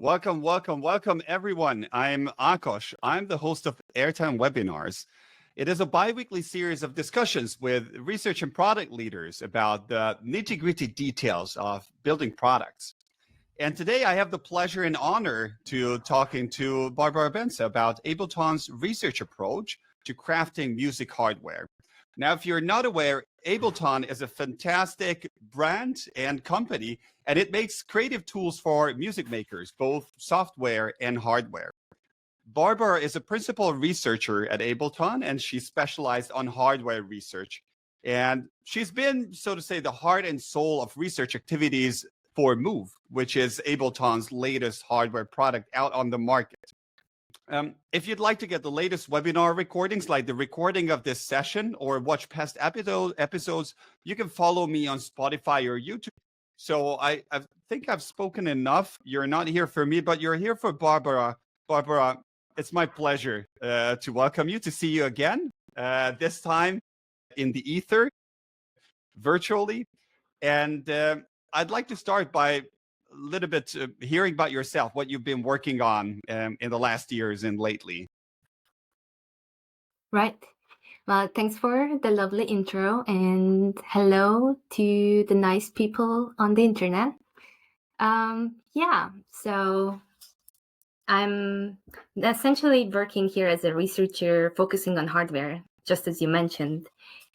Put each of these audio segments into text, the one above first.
Welcome, welcome, welcome, everyone. I'm Akash. I'm the host of Airtime Webinars. It is a bi-weekly series of discussions with research and product leaders about the nitty-gritty details of building products. And today I have the pleasure and honor to talking to Barbara Bencze about Ableton's research approach to crafting music hardware. Now, if you're not aware, Ableton is a fantastic brand and company, and it makes creative tools for music makers, both software and hardware. Barbara is a principal researcher at Ableton, and she specialized on hardware research. And she's been, so to say, the heart and soul of research activities for Move, which is Ableton's latest hardware product out on the market. If you'd like to get the latest webinar recordings, like the recording of this session, or watch past episodes, you can follow me on Spotify or YouTube. So I think I've spoken enough. You're not here for me, but you're here for Barbara. Barbara, it's my pleasure to welcome you, to see you again, this time in the ether, virtually. And I'd like to start by a little bit hearing about yourself, what you've been working on in the last years and lately. Right. Well, thanks for the lovely intro, and hello to the nice people on the internet. So I'm essentially working here as a researcher focusing on hardware, just as you mentioned.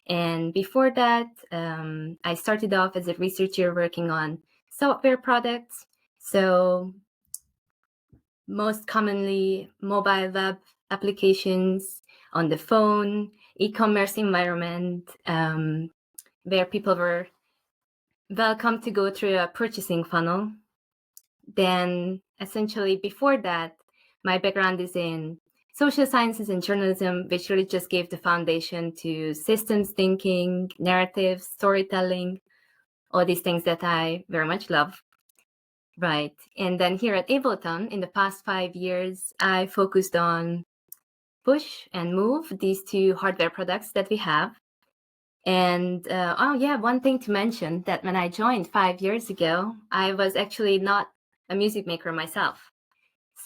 And before that, I started off as a researcher working on software products. So most commonly mobile web applications on the phone, e-commerce environment, where people were welcome to go through a purchasing funnel. Then essentially before that, my background is in social sciences and journalism, which really just gave the foundation to systems thinking, narrative, storytelling, all these things that I very much love. Right. And then here at Ableton, in the past 5 years, I focused on Push and Move, these two hardware products that we have. And one thing to mention, that when I joined 5 years ago, I was actually not a music maker myself.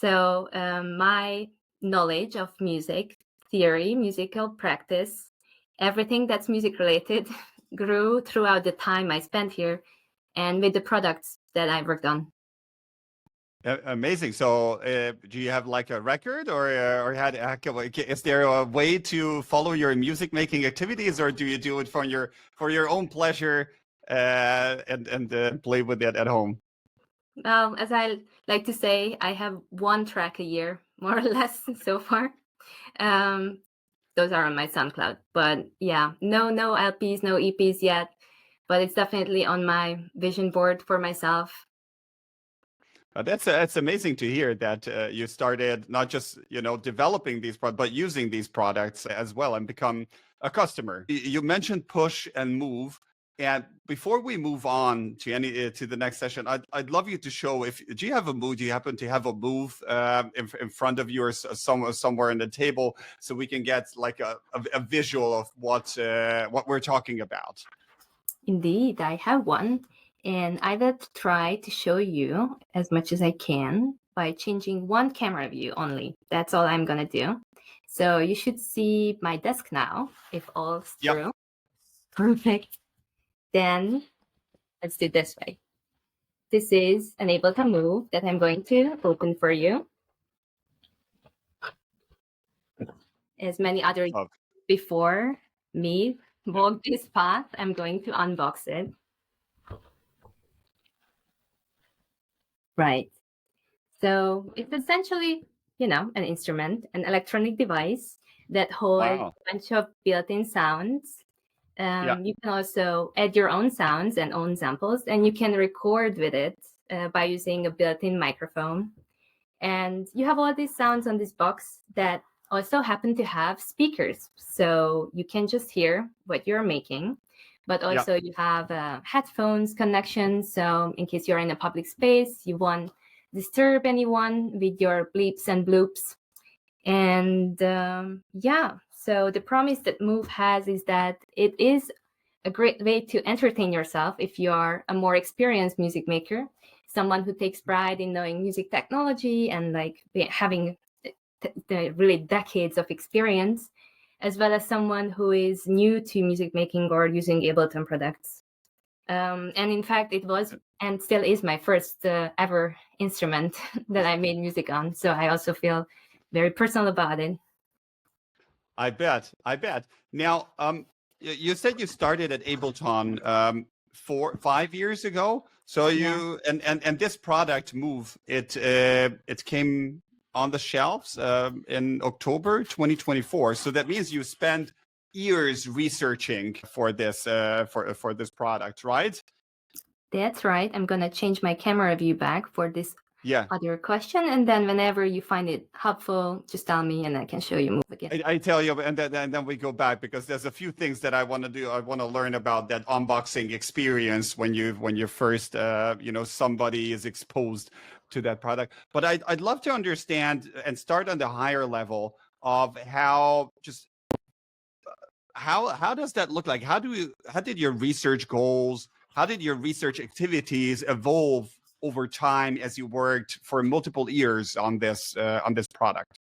So my knowledge of music theory, musical practice, everything that's music related grew throughout the time I spent here and with the products that I worked on. Amazing. So do you have like a record, or is there a way to follow your music making activities, or do you do it for your own pleasure and play with it at home? Well, as I like to say, I have one track a year, more or less so far. Those are on my SoundCloud, but yeah, no LPs, no EPs yet, but it's definitely on my vision board for myself. That's amazing to hear that you started not just developing these products, but using these products as well and become a customer. You mentioned Push and Move, and before we move on to the next session, I'd love you to show, do you have a Move? Do you happen to have a Move in front of you, or somewhere on the table, so we can get like a visual of what we're talking about? Indeed, I have one. And I will try to show you as much as I can by changing one camera view only. That's all I'm going to do. So you should see my desk now, if all's true. Yep. Perfect. Then let's do this way. This is an Ableton Move that I'm going to open for you. As many others before me walk this path, I'm going to unbox it. Right. So it's essentially, an instrument, an electronic device that holds a bunch of built-in sounds. You can also add your own sounds and own samples, and you can record with it by using a built-in microphone. And you have all these sounds on this box that also happen to have speakers. So you can just hear what you're making. But also you have headphones connection. So in case you're in a public space, you won't disturb anyone with your bleeps and bloops. And so the promise that Move has is that it is a great way to entertain yourself if you are a more experienced music maker. someone who takes pride in knowing music technology and like having the really decades of experience, as well as someone who is new to music making or using Ableton products. And in fact, it was and still is my first ever instrument that I made music on. So I also feel very personal about it. I bet. Now, you said you started at Ableton 5 years ago. So you and this product Move, it came on the shelves in October 2024. So that means you spent years researching for this for this product, right? That's right. I'm gonna change my camera view back for this other question, and then whenever you find it helpful, just tell me and I can show you Move again. I tell you, and then we go back because there's a few things that I want to do. I want to learn about that unboxing experience when you first somebody is exposed to that product. But I'd love to understand and start on the higher level of how does that look like? How did your research goals, how did your research activities evolve over time as you worked for multiple years on this product?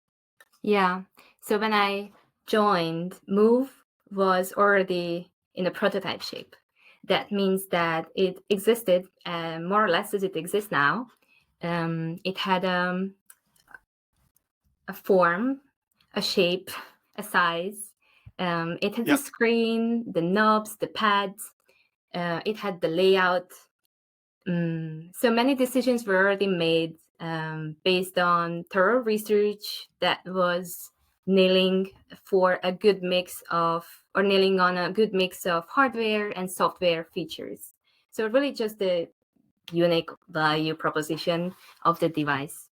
Yeah. So when I joined, Move was already in a prototype shape. That means that it existed more or less as it exists now. It had a form, a shape, a size. It had the screen, the knobs, the pads. It had the layout. So many decisions were already made based on thorough research that was nailing on a good mix of hardware and software features. So really just the unique value proposition of the device.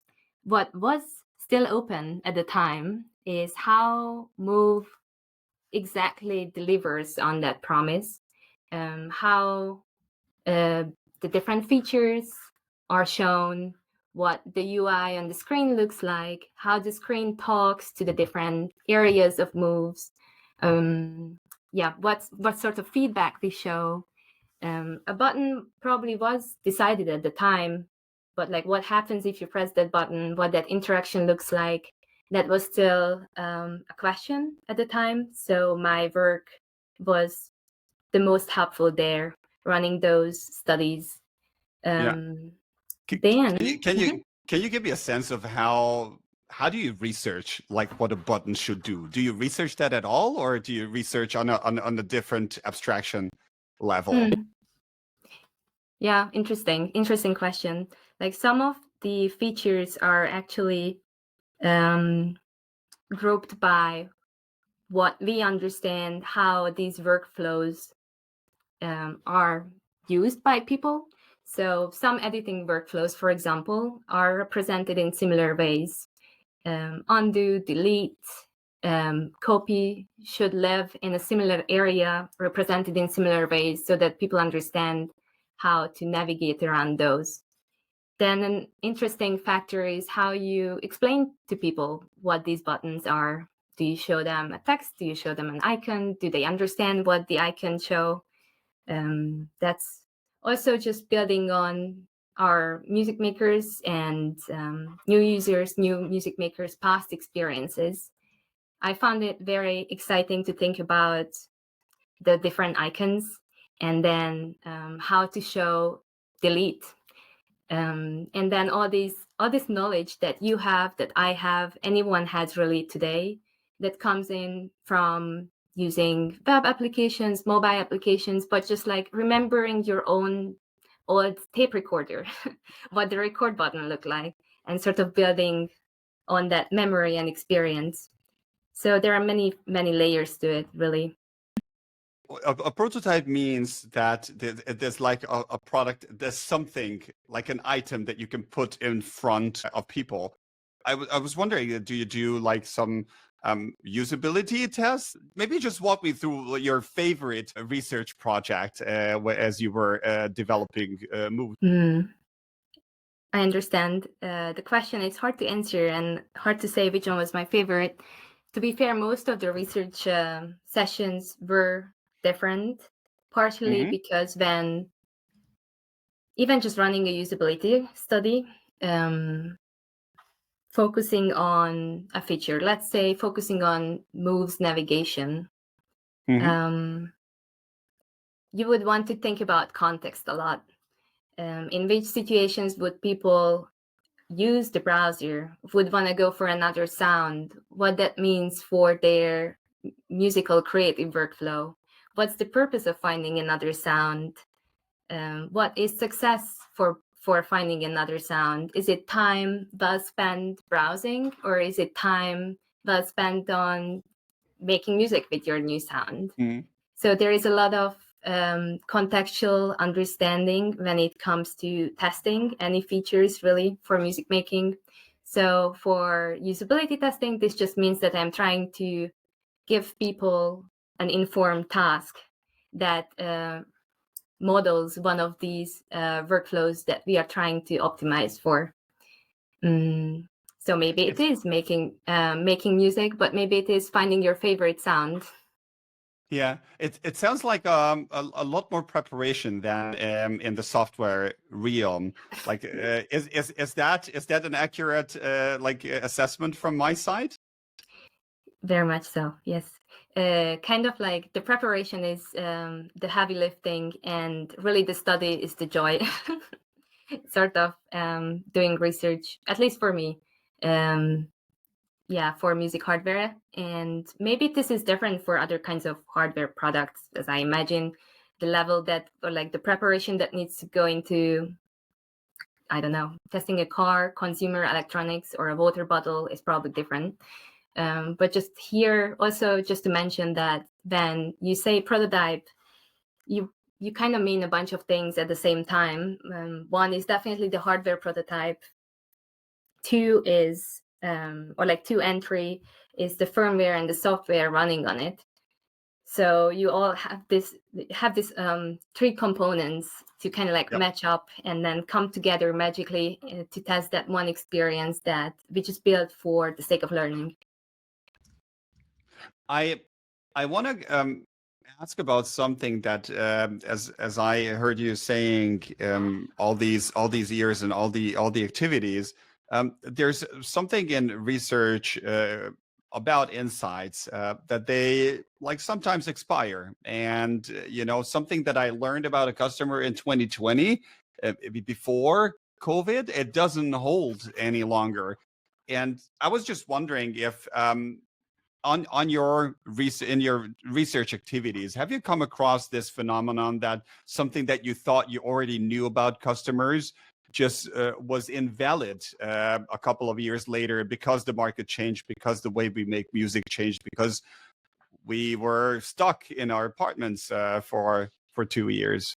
What was still open at the time is how Move exactly delivers on that promise, how the different features are shown, what the UI on the screen looks like, how the screen talks to the different areas of moves, what sort of feedback they show. A button probably was decided at the time, but like what happens if you press that button, what that interaction looks like, that was still a question at the time. So my work was the most helpful there, running those studies. Can you give me a sense of how do you research like what a button should do? Do you research that at all, or do you research on a different abstraction level? Yeah, interesting question. Like some of the features are actually grouped by what we understand how these workflows are used by people. So some editing workflows, for example, are represented in similar ways. Undo, delete, copy should live in a similar area, represented in similar ways, so that people understand how to navigate around those. Then an interesting factor is how you explain to people what these buttons are. Do you show them a text? Do you show them an icon? Do they understand what the icon show? That's also just building on our music makers and new music makers' past experiences. I found it very exciting to think about the different icons and then how to show delete. And then all this knowledge that you have, that I have, anyone has really today, that comes in from using web applications, mobile applications, but just like remembering your own old tape recorder, what the record button looked like, and sort of building on that memory and experience. So there are many layers to it, really. A prototype means that there's like a product, there's something like an item that you can put in front of people. I was wondering, do you do like some usability tests? Maybe just walk me through your favorite research project as you were developing Move. I understand. The question is hard to answer and hard to say which one was my favorite. To be fair, most of the research sessions were different, partially because when even just running a usability study, focusing on a feature, let's say focusing on moves navigation, you would want to think about context a lot. In which situations would people use the browser, would want to go for another sound, what that means for their musical creative workflow, what's the purpose of finding another sound, what is success for finding another sound? Is it time well spent browsing, or is it time well spent on making music with your new sound? So there is a lot of contextual understanding when it comes to testing any features really for music making. So for usability testing, this just means that I'm trying to give people an informed task that models one of these workflows that we are trying to optimize for. So maybe it is making music, but maybe it is finding your favorite sound. Yeah, it sounds like a lot more preparation than in the software realm. Like, is that an accurate assessment from my side? Very much so, yes. Kind of like the preparation is the heavy lifting, and really the study is the joy. Sort of doing research, at least for me. Yeah, for music hardware. And maybe this is different for other kinds of hardware products, as I imagine the level that, or like the preparation that needs to go into, I don't know, testing a car, consumer electronics, or a water bottle is probably different. But just here also just to mention that when you say prototype, you kind of mean a bunch of things at the same time. One is definitely the hardware prototype. Two is two entry is the firmware and the software running on it. So you all have this three components to kind of like match up and then come together magically to test that one experience that we just built for the sake of learning. I want to ask about something that as I heard you saying all these years and all the activities, there's something in research about insights that they like sometimes expire, and something that I learned about a customer in 2020 before COVID, it doesn't hold any longer. And I was just wondering if on your in your research activities, have you come across this phenomenon that something that you thought you already knew about customers just was invalid a couple of years later because the market changed, because the way we make music changed, because we were stuck in our apartments for 2 years?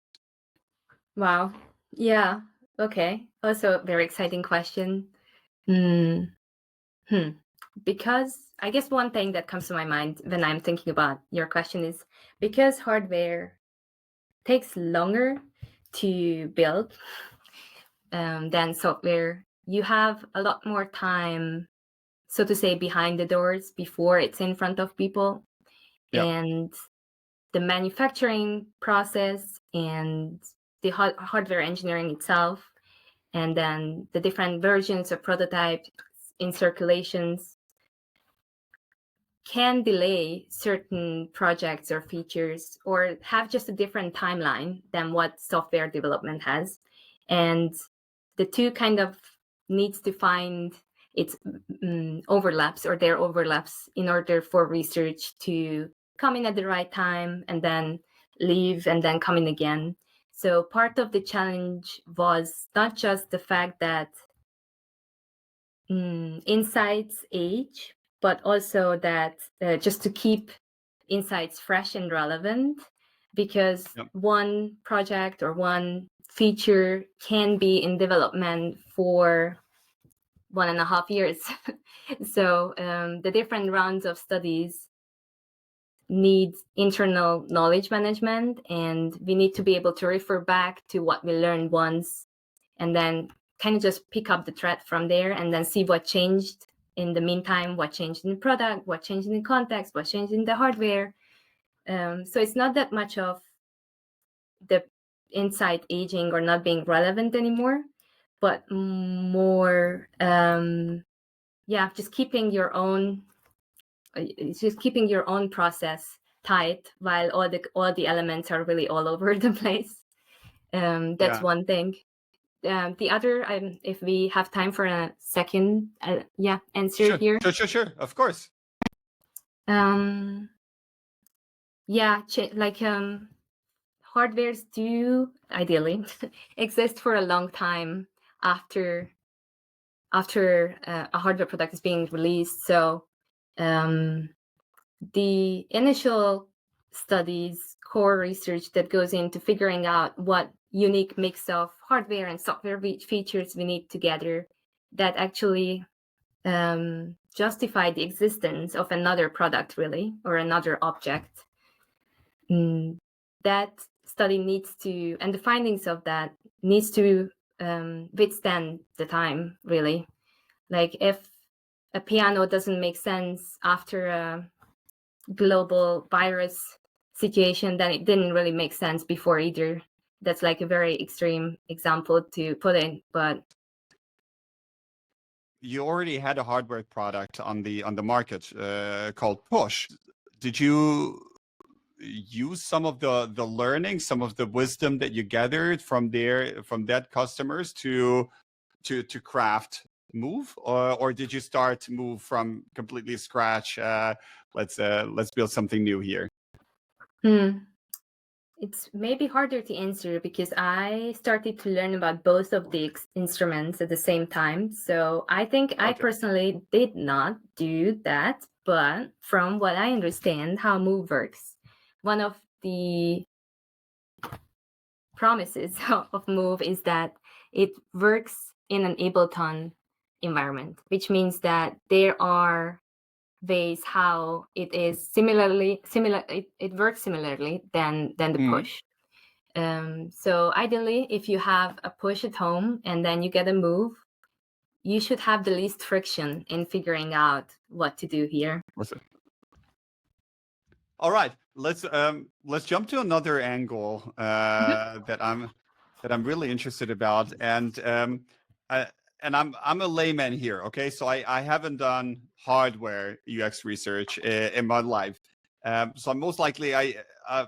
Wow. Yeah. Okay. Also a very exciting question. Because I guess one thing that comes to my mind when I'm thinking about your question is because hardware takes longer to build than software, you have a lot more time, so to say, behind the doors before it's in front of people. Yep. And the manufacturing process and the hardware engineering itself, and then the different versions of prototypes in circulations can delay certain projects or features or have just a different timeline than what software development has. And the two kind of needs to find its overlaps or their overlaps in order for research to come in at the right time and then leave and then come in again. So part of the challenge was not just the fact that insights age, but also that just to keep insights fresh and relevant, because one project or one feature can be in development for 1.5 years. So the different rounds of studies need internal knowledge management, and we need to be able to refer back to what we learned once and then kind of just pick up the thread from there and then see what changed in the meantime, what changed in the product, what changed in the context, what changed in the hardware. So it's not that much of the insight aging or not being relevant anymore, but more just keeping your own process tight while all the elements are really all over the place. That's one thing. The other, if we have time for a second answer here. Sure, of course. Hardwares do ideally exist for a long time after a hardware product is being released. So the initial studies, core research that goes into figuring out what unique mix of hardware and software features we need together that actually justify the existence of another product, really, or another object. That study needs to, and the findings of that needs to withstand the time, really. Like if a piano doesn't make sense after a global virus situation, then it didn't really make sense before either. That's like a very extreme example to put in, but you already had a hardware product on the market called Push. Did you use some of the learning, some of the wisdom that you gathered from that customers to craft Move, or did you start Move from completely scratch? Let's build something new here. It's maybe harder to answer because I started to learn about both of the instruments at the same time. So I think I personally did not do that, but from what I understand how Move works, one of the promises of Move is that it works in an Ableton environment, which means that there are ways how it is it works similarly than the Push. So ideally, if you have a Push at home and then you get a Move, you should have the least friction in figuring out what to do here. All right, let's jump to another angle that I'm really interested about, and I'm a layman here, okay? So I haven't done hardware UX research in my life, so most likely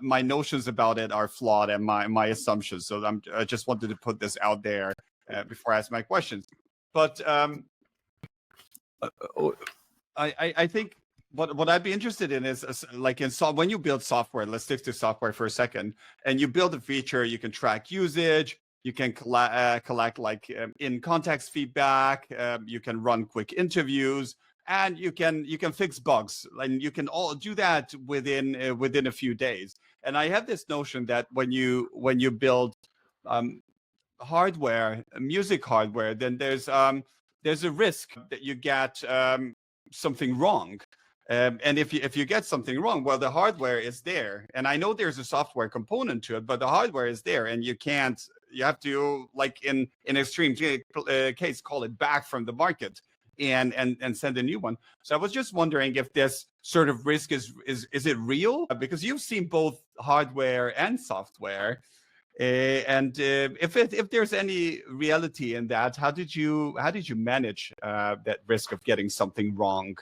my notions about it are flawed and my assumptions. So I just wanted to put this out there before I ask my questions. But I think what I'd be interested in is like when you build software. Let's stick to software for a second. And you build a feature, you can track usage. You can collect like in context feedback. You can run quick interviews, and you can fix bugs, and you can all do that within a few days. And I have this notion that when you build hardware, music hardware, then there's a risk that you get something wrong. And if you get something wrong, well, the hardware is there, and I know there's a software component to it, but the hardware is there, and you have to, like in extreme case, call it back from the market and send a new one. So I was just wondering if this sort of risk is it real? Because you've seen both hardware and software, and if there's any reality in that, how did you manage that risk of getting something wrong?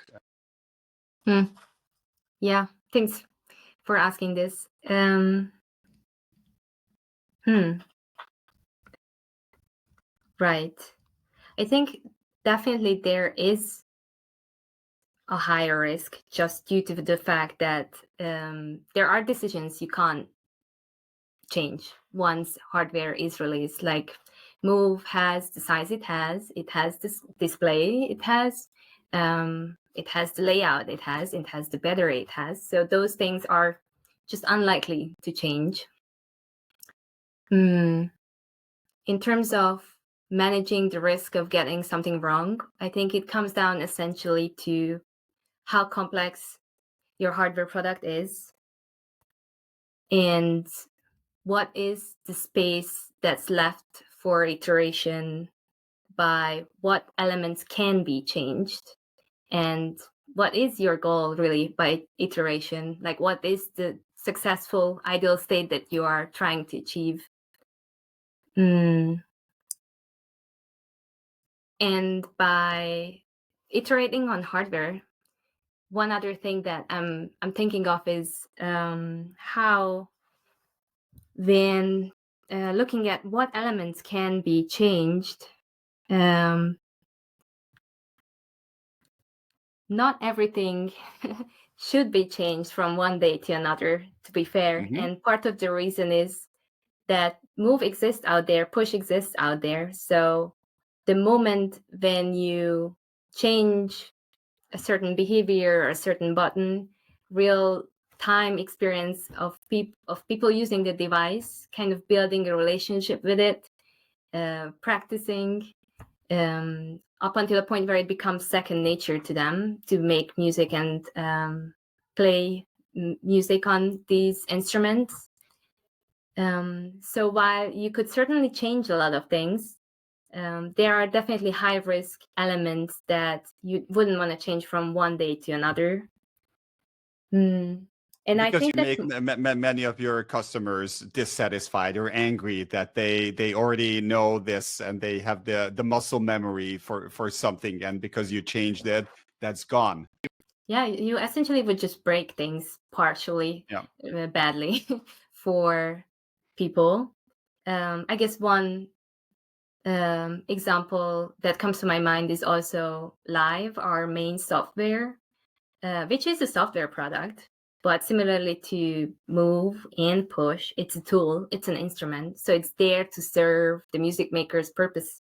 Yeah, thanks for asking this. Right. I think definitely there is a higher risk just due to the fact that there are decisions you can't change once hardware is released. Like Move has the size it has this display, it has the layout it has the battery it has. So those things are just unlikely to change. In terms of managing the risk of getting something wrong, I think it comes down essentially to how complex your hardware product is and what is the space that's left for iteration, by what elements can be changed, and what is your goal really by iteration. Like what is the successful ideal state that you are trying to achieve. And by iterating on hardware, one other thing that I'm thinking of is how then looking at what elements can be changed. Not everything should be changed from one day to another, to be fair. And part of the reason is that move exists out there, push exists out there. So the moment when you change a certain behavior or a certain button, real time experience of people using the device, kind of building a relationship with it, practicing up until a point where it becomes second nature to them to make music and play music on these instruments. So while you could certainly change a lot of things, there are definitely high risk elements that you wouldn't want to change from one day to another. And I Because think you that's make many of your customers dissatisfied or angry that they already know this and they have the muscle memory for something, and because you changed it, that's gone. yeah, you essentially would just break things partially badly for people. I guess one example that comes to my mind is also Live, our main software, which is a software product, but similarly to Move and Push, it's a tool, it's an instrument. So it's there to serve the music maker's purpose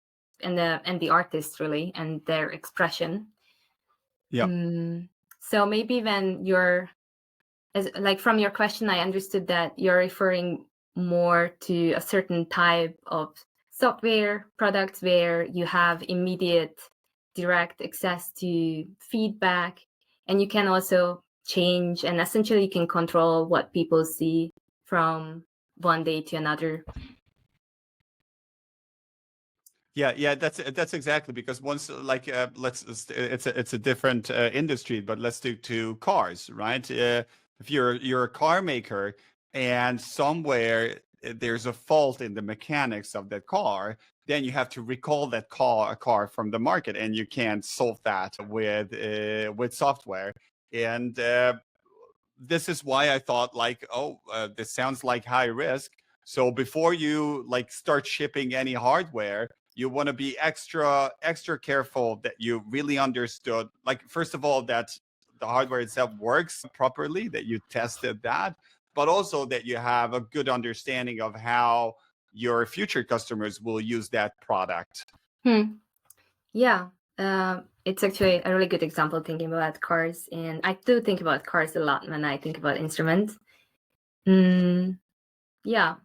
and the artist really and their expression. Yeah. So maybe when you're, like from your question, I understood that you're referring more to a certain type of software products where you have immediate direct access to feedback, and you can also change and essentially you can control what people see from one day to another. Yeah, that's exactly, because once like it's a different industry, but let's do to cars, right? If you're a car maker and somewhere there's a fault in the mechanics of that car, then you have to recall that a car from the market, and you can't solve that with software. And this is why I thought like, this sounds like high risk. So before you like start shipping any hardware, you want to be extra careful that you really understood, like, first of all, that the hardware itself works properly, that you tested that, but also that you have a good understanding of how your future customers will use that product. Yeah, it's actually a really good example thinking about cars, and I do think about cars a lot when I think about instruments. Yeah,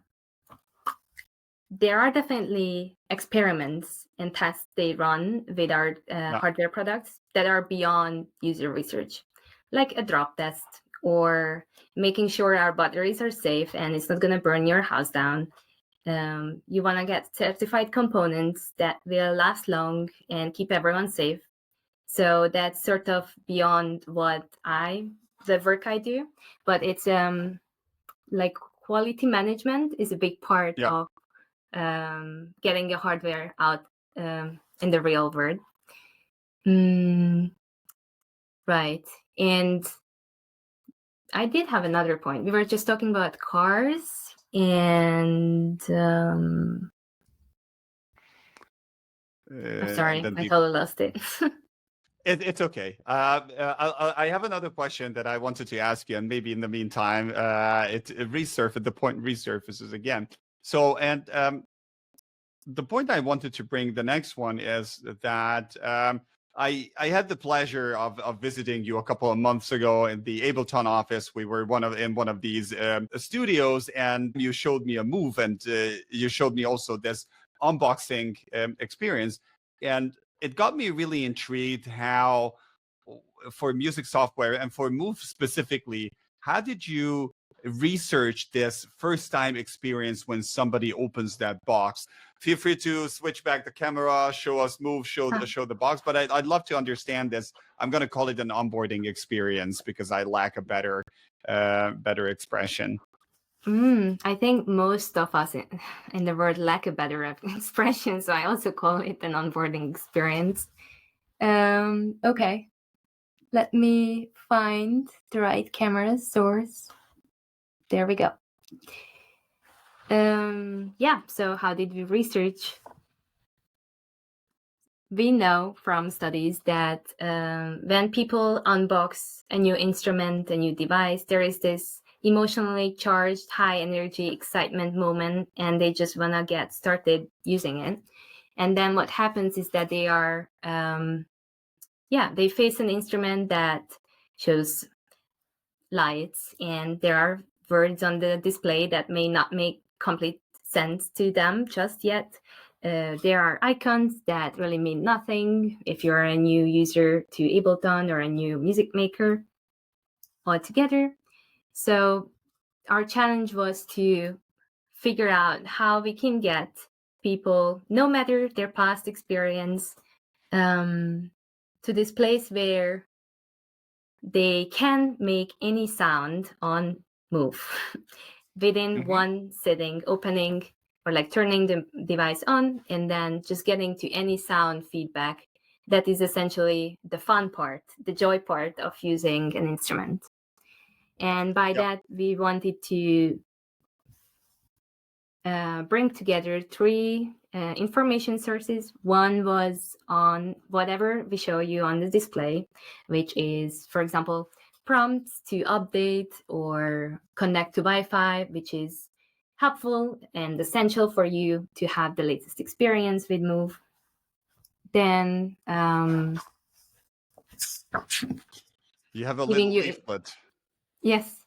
there are definitely experiments and tests they run with our hardware products that are beyond user research, like a drop test or making sure our batteries are safe and it's not going to burn your house down. You want to get certified components that will last long and keep everyone safe. So that's sort of beyond the work I do, but it's like quality management is a big part of getting the hardware out in the real world. Right. And I did have another point. We were just talking about cars and I'm sorry, I totally lost it. It's okay. I have another question that I wanted to ask you, and maybe in the meantime, the point resurfaces again. So, and the point I wanted to bring, the next one, is that I had the pleasure of visiting you a couple of months ago in the Ableton office. We were in one of these studios, and you showed me a move, and you showed me also this unboxing experience, and it got me really intrigued how, for music software and for Move specifically, how did you research this first time experience when somebody opens that box? Feel free to switch back the camera, show us Move, show the box, but I'd love to understand this. I'm going to call it an onboarding experience because I lack a better expression. I think most of us in the world lack a better expression, so I also call it an onboarding experience. Okay, let me find the right camera source. There we go. Yeah, so how did we research? We know from studies that when people unbox a new instrument, a new device, there is this emotionally charged, high energy excitement moment, and they just want to get started using it. And then what happens is that they are, they face an instrument that shows lights, and there are words on the display that may not make complete sense to them just yet. There are icons that really mean nothing if you're a new user to Ableton or a new music maker altogether. So our challenge was to figure out how we can get people, no matter their past experience, to this place where they can make any sound on Move within one sitting, opening or like turning the device on and then just getting to any sound feedback. That is essentially the fun part, the joy part of using an instrument. And by that, we wanted to bring together three information sources. One was on whatever we show you on the display, which is, for example, prompts to update or connect to Wi-Fi, which is helpful and essential for you to have the latest experience with Move. Then you have a little leaflet. Yes,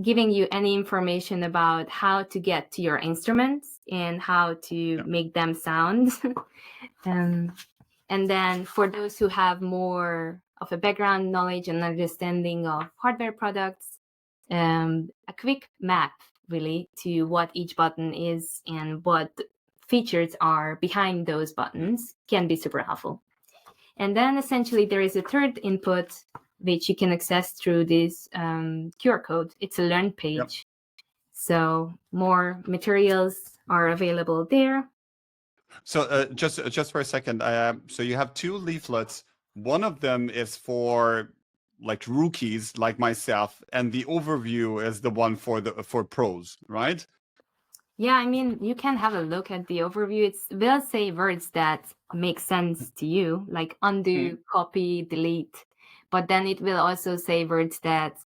giving you any information about how to get to your instruments and how to make them sound. And then for those who have more of a background knowledge and understanding of hardware products, a quick map really to what each button is and what features are behind those buttons can be super helpful. And then essentially there is a third input which you can access through this QR code. It's a learn page. So more materials are available there. So just for a second, so you have two leaflets. One of them is for like rookies like myself, and the overview is the one for pros, right? Yeah, I mean, you can have a look at the overview. It will say words that make sense to you, like undo, copy, delete. But then it will also say words that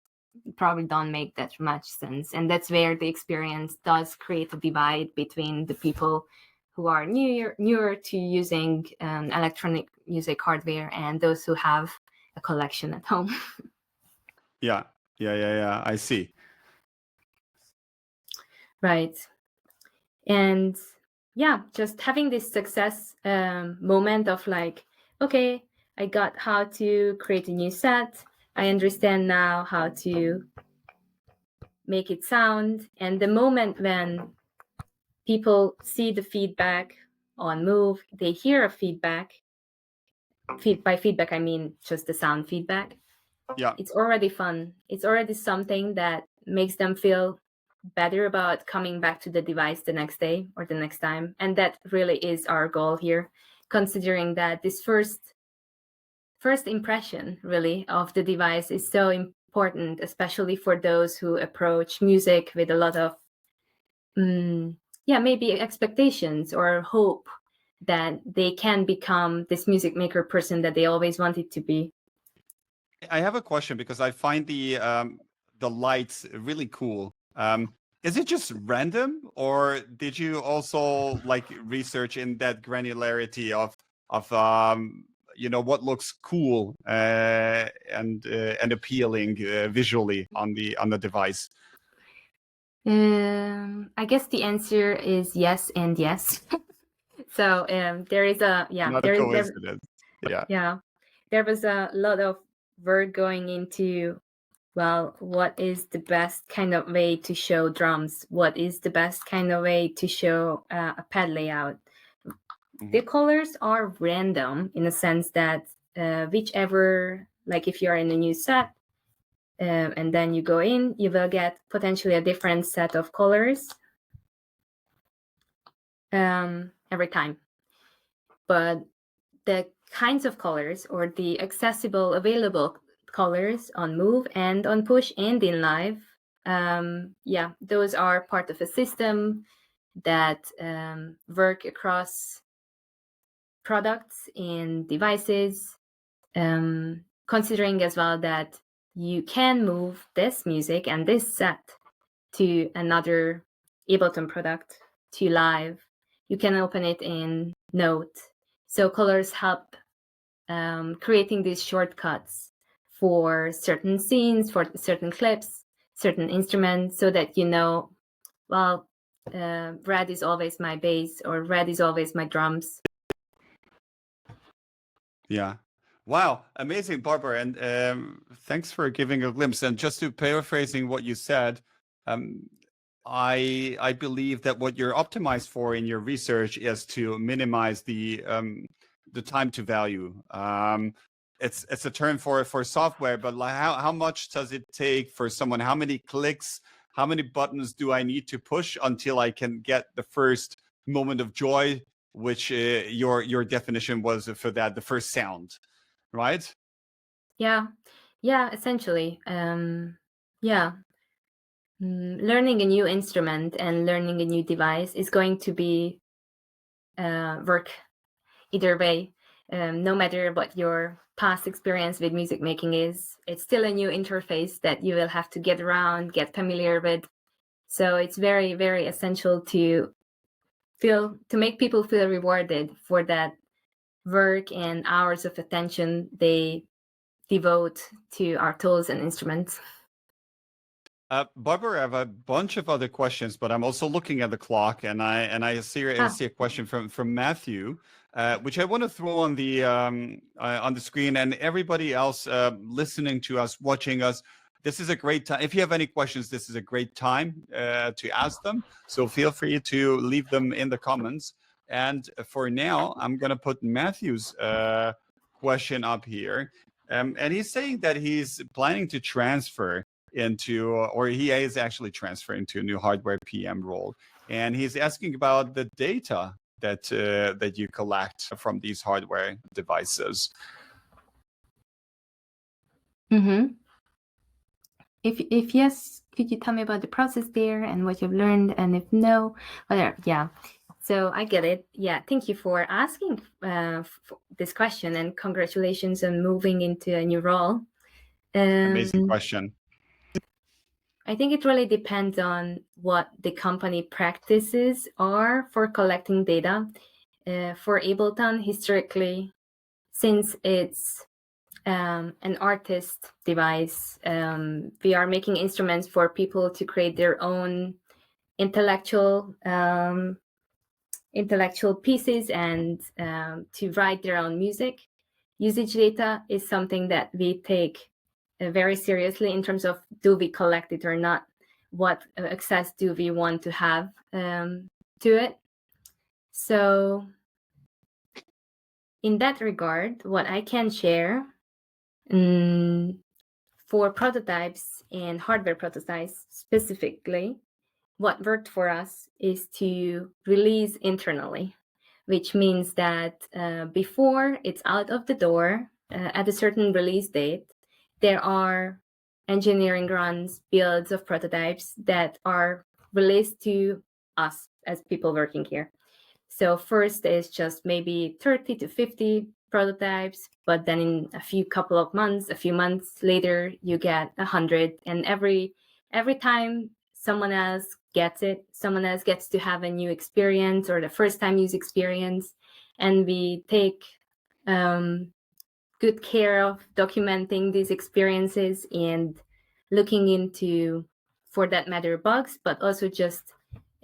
probably don't make that much sense. And that's where the experience does create a divide between the people who are newer to using electronic music hardware and those who have a collection at home. Yeah. I see. Right. And yeah, just having this success moment of like, okay, I got how to create a new set. I understand now how to make it sound. And the moment when people see the feedback on Move, they hear a feedback. By feedback, I mean just the sound feedback. Yeah. It's already fun. It's already something that makes them feel better about coming back to the device the next day or the next time. And that really is our goal here, considering that this first impression really of the device is so important, especially for those who approach music with a lot of maybe expectations or hope that they can become this music maker person that they always wanted to be. I have a question because I find the lights really cool. Is it just random, or did you also like research in that granularity of what looks cool and appealing visually on the device? I guess the answer is yes and yes. So there is a Not a coincidence. There was a lot of work going into, well, what is the best kind of way to show drums? What is the best kind of way to show a pad layout? The colors are random in a sense that whichever, like if you're in a new set, and then you go in, you will get potentially a different set of colors every time. But the kinds of colors, or the accessible, available colors on Move and on Push and in Live, those are part of a system that work across products and devices, considering as well that you can move this music and this set to another Ableton product, to Live. You can open it in Note. So colors help creating these shortcuts for certain scenes, for certain clips, certain instruments, so that you know, well, red is always my bass, or red is always my drums. Yeah. Wow, amazing, Barbara, and thanks for giving a glimpse. And just to paraphrasing what you said, I believe that what you're optimized for in your research is to minimize the time to value. It's a term for software, but like how much does it take for someone? How many clicks? How many buttons do I need to push until I can get the first moment of joy, which your definition was for that, the first sound, right? Yeah, essentially. Learning a new instrument and learning a new device is going to be work either way. No matter what your past experience with music making is, it's still a new interface that you will have to get around, get familiar with. So it's very, very essential to make people feel rewarded for that work and hours of attention they devote to our tools and instruments. Barbara, I have a bunch of other questions, but I'm also looking at the clock, and I see a question from Matthew, which I want to throw on the screen, and everybody else listening to us, watching us. This is a great time. If you have any questions, this is a great time to ask them. So feel free to leave them in the comments. And for now, I'm going to put Matthew's question up here, and he's saying that he's planning to transfer into, or he is actually transferring to a new hardware PM role, and he's asking about the data that you collect from these hardware devices. Mm-hmm. If yes, could you tell me about the process there and what you've learned, and if no, whatever. Yeah. So I get it. Yeah, thank you for asking for this question, and congratulations on moving into a new role. Amazing question. I think it really depends on what the company practices are for collecting data. For Ableton, historically, since it's an artist device, we are making instruments for people to create their own intellectual pieces and to write their own music. Usage data is something that we take very seriously in terms of, do we collect it or not? What access do we want to have to it? So in that regard, what I can share for prototypes and hardware prototypes specifically, what worked for us is to release internally, which means that before it's out of the door at a certain release date, there are engineering runs, builds of prototypes that are released to us as people working here. So first is just maybe 30 to 50 prototypes, but then in a few months later, you get 100, and every time someone else gets it, someone else gets to have a new experience, or the first time use experience, and we take good care of documenting these experiences and looking into, for that matter, bugs, but also just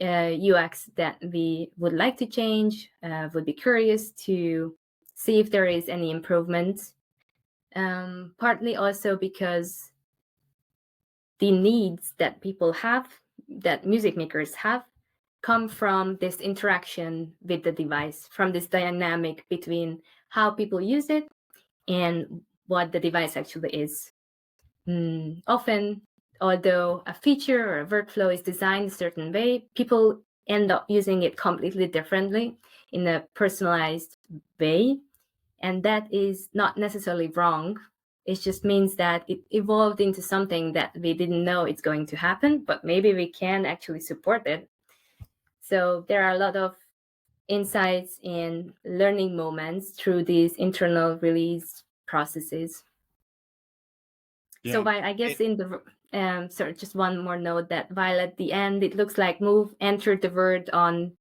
UX that we would like to change, would be curious to see if there is any improvement. Partly also because the needs that people have, that music makers have, come from this interaction with the device, from this dynamic between how people use it and what the device actually is. often, although a feature or a workflow is designed a certain way, people end up using it completely differently in a personalized way. And that is not necessarily wrong. It just means that it evolved into something that we didn't know it's going to happen, but maybe we can actually support it. So there are a lot of insights and learning moments through these internal release processes. So while I guess in the sorry, just one more note that while at the end it looks like Move entered the word on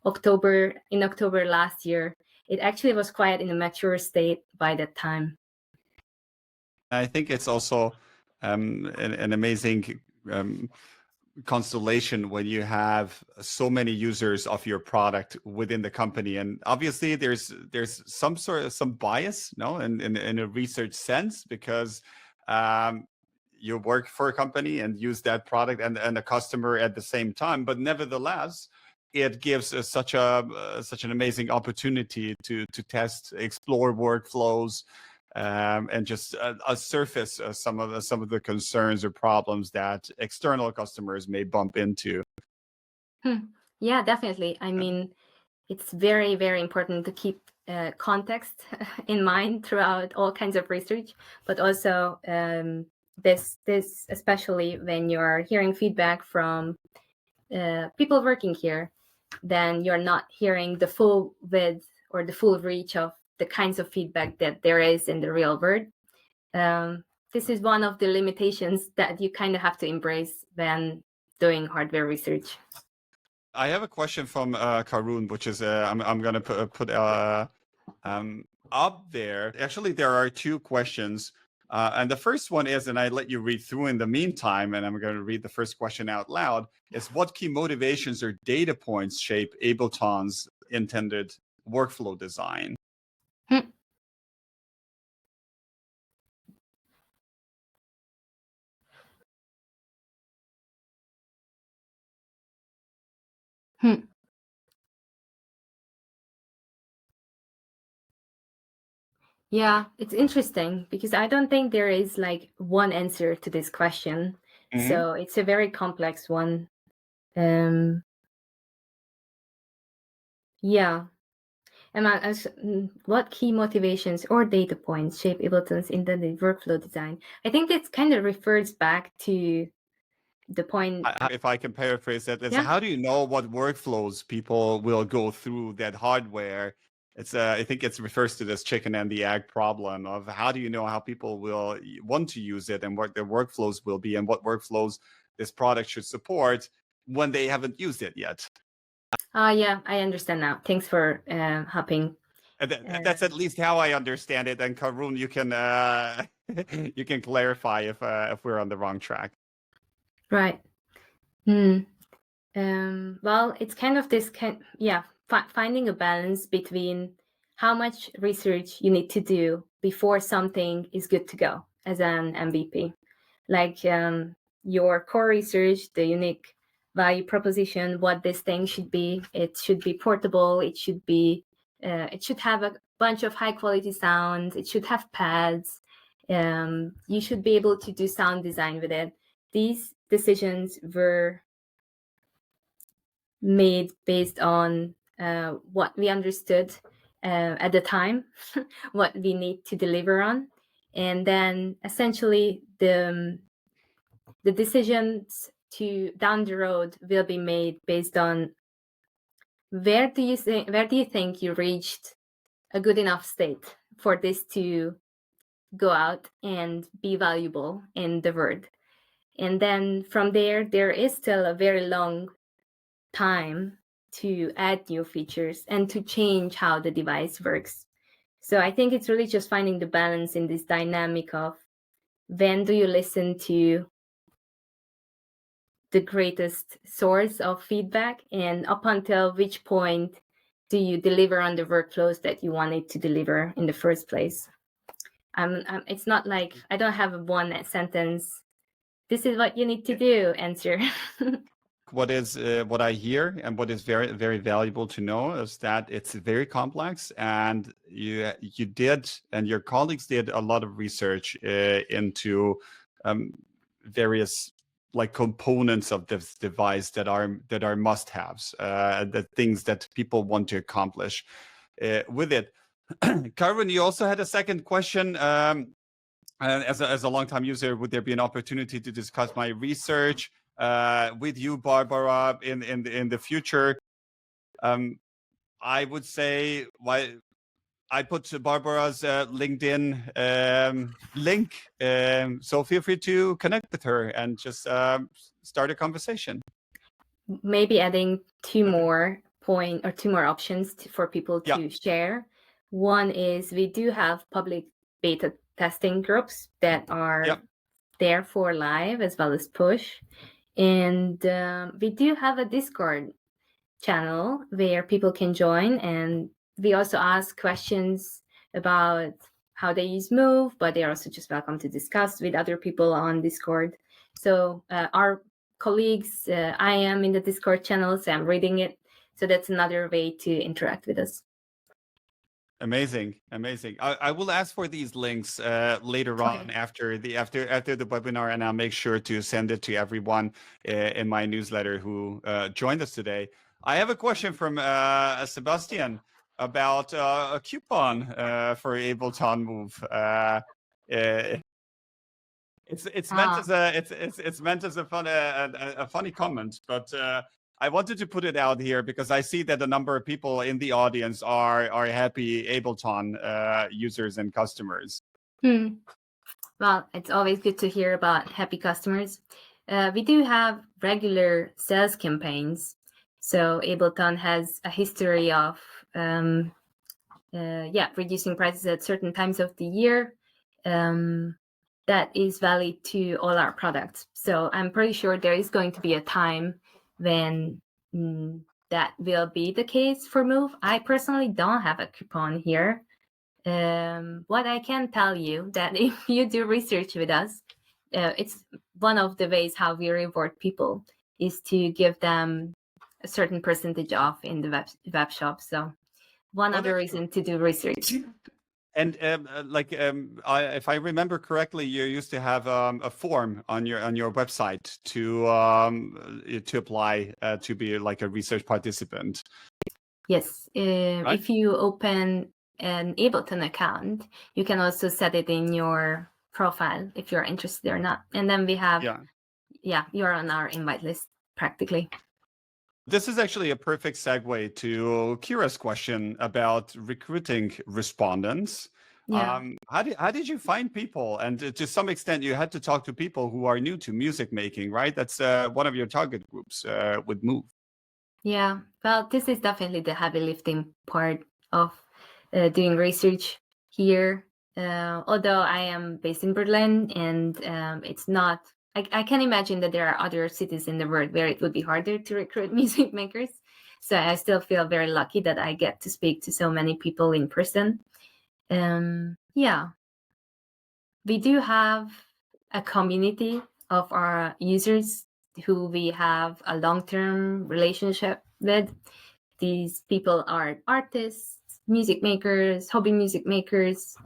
October last year, it actually was quite in a mature state by that time. I think it's also an amazing constellation when you have so many users of your product within the company, and obviously there's some bias, no, in a research sense, because you work for a company and use that product and a customer at the same time, but nevertheless it gives us such an amazing opportunity to test, explore workflows, and just surface some of the concerns or problems that external customers may bump into. Yeah, definitely. I mean, it's very, very important to keep context in mind throughout all kinds of research, but also this especially when you're hearing feedback from people working here, then you're not hearing the full width or the full reach of the kinds of feedback that there is in the real world. This is one of the limitations that you kind of have to embrace when doing hardware research. I have a question from Karun, which is I'm going to put up there. Actually, there are two questions. And the first one is, and I let you read through in the meantime, and I'm going to read the first question out loud, is what key motivations or data points shape Ableton's intended workflow design? Yeah, it's interesting because I don't think there is like one answer to this question. Mm-hmm. So it's a very complex one. Yeah. And what key motivations or data points shape Ableton's intended workflow design? I think this kind of refers back to the point. If I can paraphrase that, it's Yeah. how do you know what workflows people will go through that hardware? It's I think it refers to this chicken and the egg problem of how do you know how people will want to use it and what their workflows will be and what workflows this product should support when they haven't used it yet. Yeah, I understand now. Thanks for helping. And that's at least how I understand it. And Karun, you can you can clarify if we're on the wrong track. Right. Well, it's kind of this finding a balance between how much research you need to do before something is good to go as an MVP. Like your core research, the unique value proposition, what this thing should be. It should be portable. It should be. It should have a bunch of high quality sounds. It should have pads. You should be able to do sound design with it. These decisions were made based on what we understood at the time, what we need to deliver on, and then essentially the decisions to down the road will be made based on where do you think you reached a good enough state for this to go out and be valuable in the world. And then from there is still a very long time to add new features and to change how the device works. So I think it's really just finding the balance in this dynamic of when do you listen to the greatest source of feedback and up until which point do you deliver on the workflows that you wanted to deliver in the first place. It's not like I don't have a one sentence, this is what you need to do answer. What I hear and what is very, very valuable to know is that it's very complex, and you did and your colleagues did a lot of research into various like components of this device that are must-haves, the things that people want to accomplish with it. Carmen, you also had a second question. As a longtime user, would there be an opportunity to discuss my research with you, Barbara, in the future? I would say I put Barbara's LinkedIn link, so feel free to connect with her and just start a conversation. Maybe adding two more options for people to share. One is we do have public beta testing groups that are there for live as well as push. And we do have a Discord channel where people can join, and we also ask questions about how they use Move, but they're also just welcome to discuss with other people on Discord. So our colleagues, I am in the Discord channel, so I'm reading it. So that's another way to interact with us. Amazing. I will ask for these links later on after the webinar, and I'll make sure to send it to everyone in my newsletter who joined us today. I have a question from Sebastian about a coupon for Ableton Move. It's meant as a funny comment, but I wanted to put it out here because I see that a number of people in the audience are happy Ableton users and customers. Well, it's always good to hear about happy customers. We do have regular sales campaigns. So Ableton has a history of reducing prices at certain times of the year. That is valid to all our products. So I'm pretty sure there is going to be a time when that will be the case for Move. I personally don't have a coupon here. What I can tell you that if you do research with us, it's one of the ways how we reward people is to give them a certain percentage off in the web shop. So one other reason to do research. And if I remember correctly, you used to have a form on your website to apply to be like a research participant. Yes, right? If you open an Ableton account, you can also set it in your profile if you're interested or not. And then we have, you're on our invite list practically. This is actually a perfect segue to Kira's question about recruiting respondents. Yeah. How did you find people? And to some extent, you had to talk to people who are new to music making, right? That's one of your target groups with Move. Yeah. Well, this is definitely the heavy lifting part of doing research here. Although I am based in Berlin, and it's not. I can imagine that there are other cities in the world where it would be harder to recruit music makers. So I still feel very lucky that I get to speak to so many people in person. We do have a community of our users who we have a long-term relationship with. These people are artists, music makers, hobby music makers,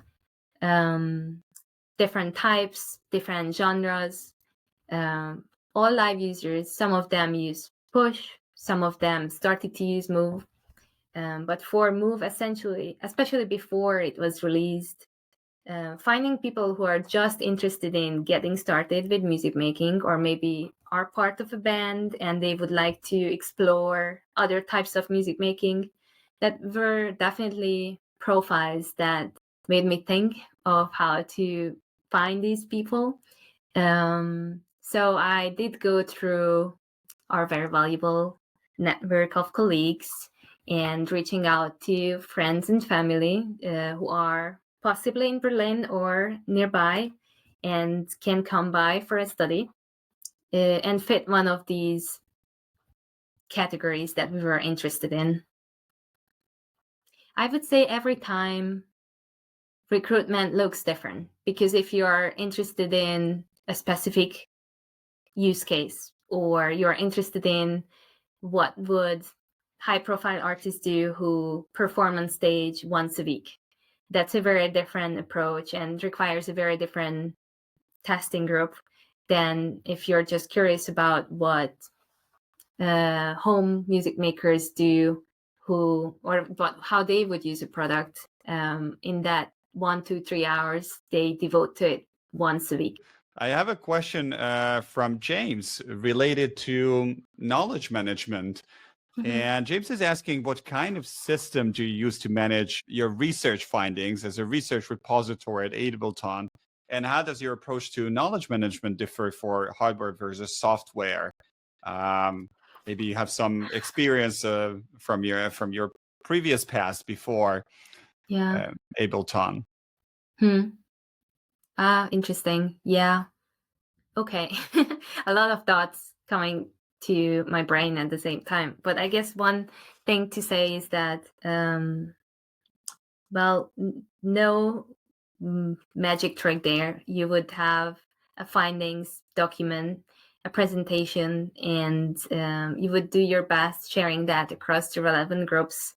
different types, different genres. All live users, some of them use Push, some of them started to use Move. But for Move, essentially, especially before it was released, finding people who are just interested in getting started with music making, or maybe are part of a band and they would like to explore other types of music making, that were definitely profiles that made me think of how to find these people. So I did go through our very valuable network of colleagues and reaching out to friends and family who are possibly in Berlin or nearby and can come by for a study and fit one of these categories that we were interested in. I would say every time recruitment looks different, because if you are interested in a specific use case, or you're interested in what would high-profile artists do who perform on stage once a week, that's a very different approach and requires a very different testing group than if you're just curious about what home music makers do, how they would use a product in that 1 to 3 hours they devote to it once a week. I have a question from James related to knowledge management. And James is asking, what kind of system do you use to manage your research findings as a research repository at Ableton? And how does your approach to knowledge management differ for hardware versus software? Maybe you have some experience from your previous past before Ableton. Interesting. Yeah. Okay. A lot of thoughts coming to my brain at the same time. But I guess one thing to say is that, no magic trick there. You would have a findings document, a presentation, and you would do your best sharing that across the relevant groups,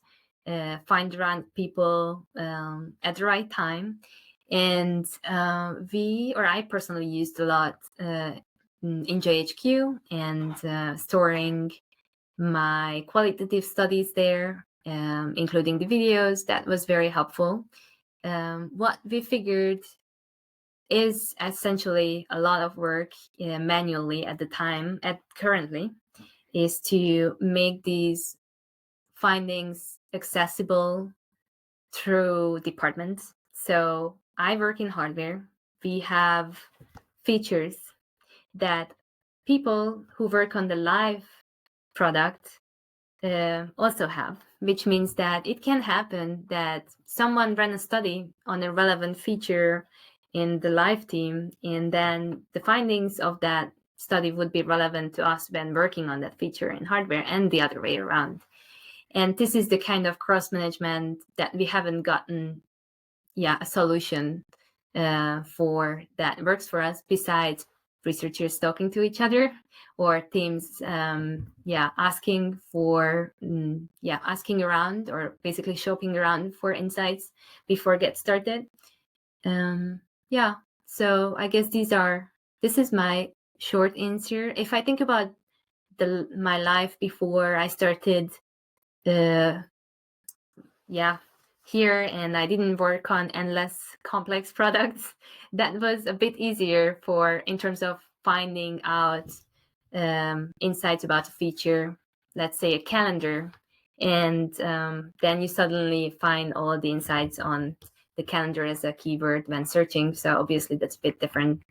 find the right people at the right time. And I personally used a lot in JHQ and storing my qualitative studies there, including the videos. That was very helpful. What we figured is essentially a lot of work manually at the time, currently, is to make these findings accessible through departments. So I work in hardware. We have features that people who work on the live product also have, which means that it can happen that someone ran a study on a relevant feature in the live team, and then the findings of that study would be relevant to us when working on that feature in hardware, and the other way around. And this is the kind of cross management that we haven't gotten a solution for that works for us, besides researchers talking to each other or teams asking around, or basically shopping around for insights before get started. So I guess this is my short answer. If I think about my life before I started here, and I didn't work on endless complex products, that was a bit easier in terms of finding out insights about a feature, let's say a calendar, and then you suddenly find all the insights on the calendar as a keyword when searching. So obviously that's a bit different.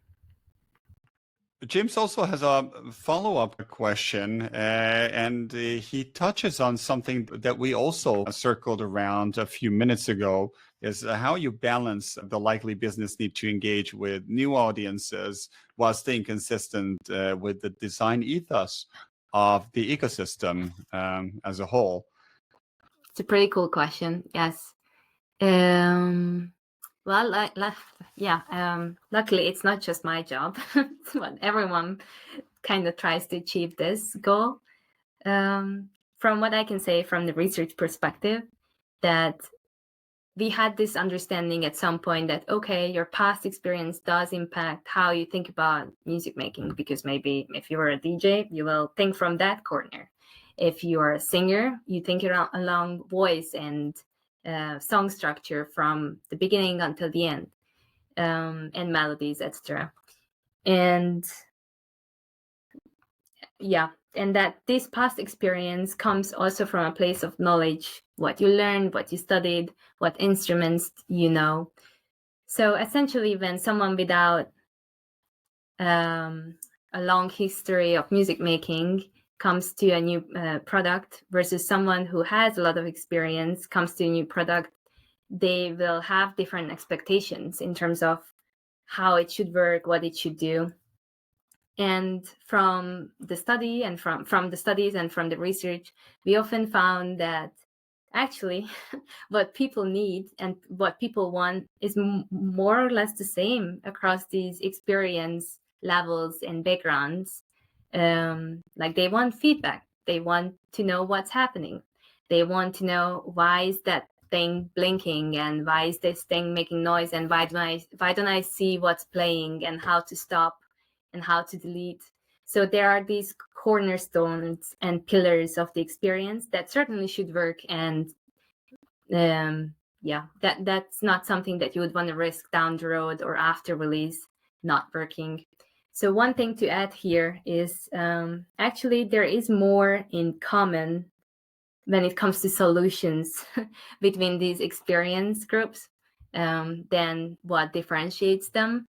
James also has a follow-up question, and he touches on something that we also circled around a few minutes ago, is how you balance the likely business need to engage with new audiences while staying consistent with the design ethos of the ecosystem as a whole. It's a pretty cool question, yes. Luckily it's not just my job, but everyone kind of tries to achieve this goal. From what I can say from the research perspective, that we had this understanding at some point that, okay, your past experience does impact how you think about music making, because maybe if you were a DJ, you will think from that corner. If you are a singer, you think along voice and song structure from the beginning until the end, and melodies, etc. And that this past experience comes also from a place of knowledge, what you learned, what you studied, what instruments you know. So essentially, when someone without a long history of music making comes to a new product versus someone who has a lot of experience comes to a new product, they will have different expectations in terms of how it should work, what it should do. And from the study and from the studies and from the research, we often found that actually what people need and what people want is more or less the same across these experience levels and backgrounds. Like they want feedback. They want to know what's happening. They want to know why is that thing blinking, and why is this thing making noise, and why don't I see what's playing, and how to stop and how to delete. So there are these cornerstones and pillars of the experience that certainly should work, and yeah, that's not something that you would want to risk down the road or after release not working. So one thing to add here is actually there is more in common when it comes to solutions between these experience groups than what differentiates them.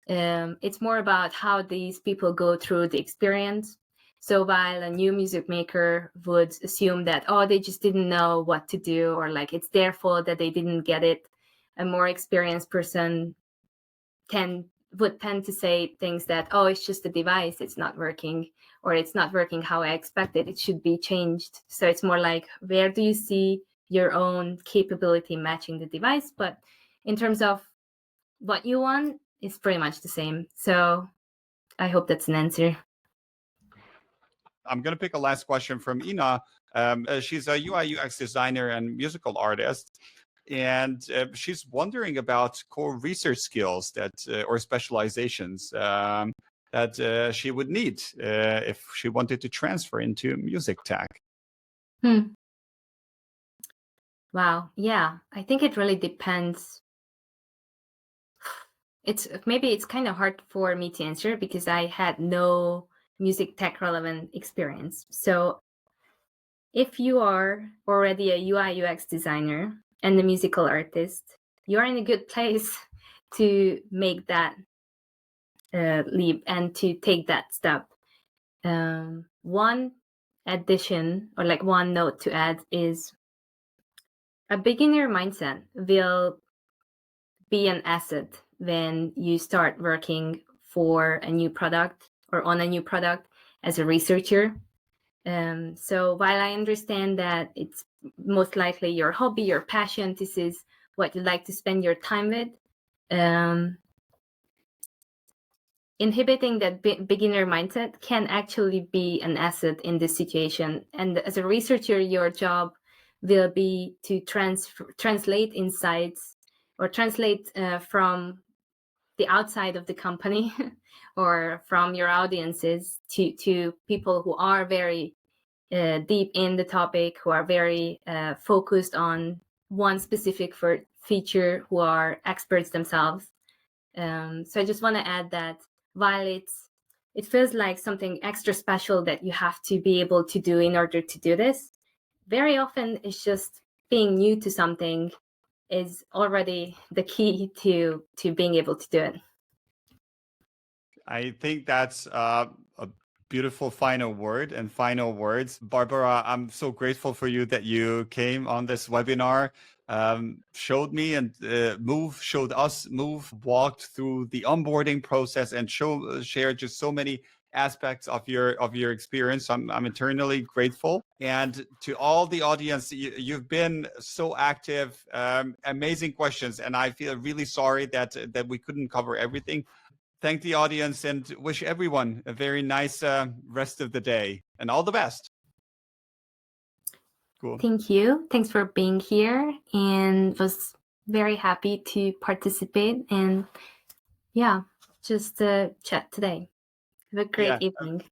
It's more about how these people go through the experience. So while a new music maker would assume that, oh, they just didn't know what to do, or like it's their fault that they didn't get it, a more experienced person would tend to say things that, oh, it's just a device, it's not working, or it's not working how I expected, it should be changed. So it's more like, where do you see your own capability matching the device? But in terms of what you want, it's pretty much the same. So I hope that's an answer. I'm going to pick a last question from Ina. She's a UI UX designer and musical artist. And she's wondering about core research skills that or specializations that she would need if she wanted to transfer into music tech. Wow. Yeah, I think it really depends. It's kind of hard for me to answer because I had no music tech relevant experience. So if you are already a UI UX designer and a musical artist, you're in a good place to make that leap and to take that step. One addition, or like one note to add, is a beginner mindset will be an asset when you start working for a new product or on a new product as a researcher. So while I understand that it's most likely your hobby, your passion, this is what you like to spend your time with, inhibiting that beginner mindset can actually be an asset in this situation. And as a researcher, your job will be to translate insights or translate from the outside of the company or from your audiences to people who are very deep in the topic, who are very focused on one specific feature, who are experts themselves. So I just want to add that while it feels like something extra special that you have to be able to do in order to do this, very often it's just being new to something is already the key to being able to do it. I think that's a beautiful final word and final words. Barbara, I'm so grateful for you that you came on this webinar, showed me and showed us walked through the onboarding process and shared just so many aspects of your experience. I'm eternally grateful. And to all the audience, you've been so active, amazing questions, and I feel really sorry that we couldn't cover everything. Thank the audience and wish everyone a very nice rest of the day and all the best. Cool. Thank you. Thanks for being here, and was very happy to participate and just chat today. Have a great evening.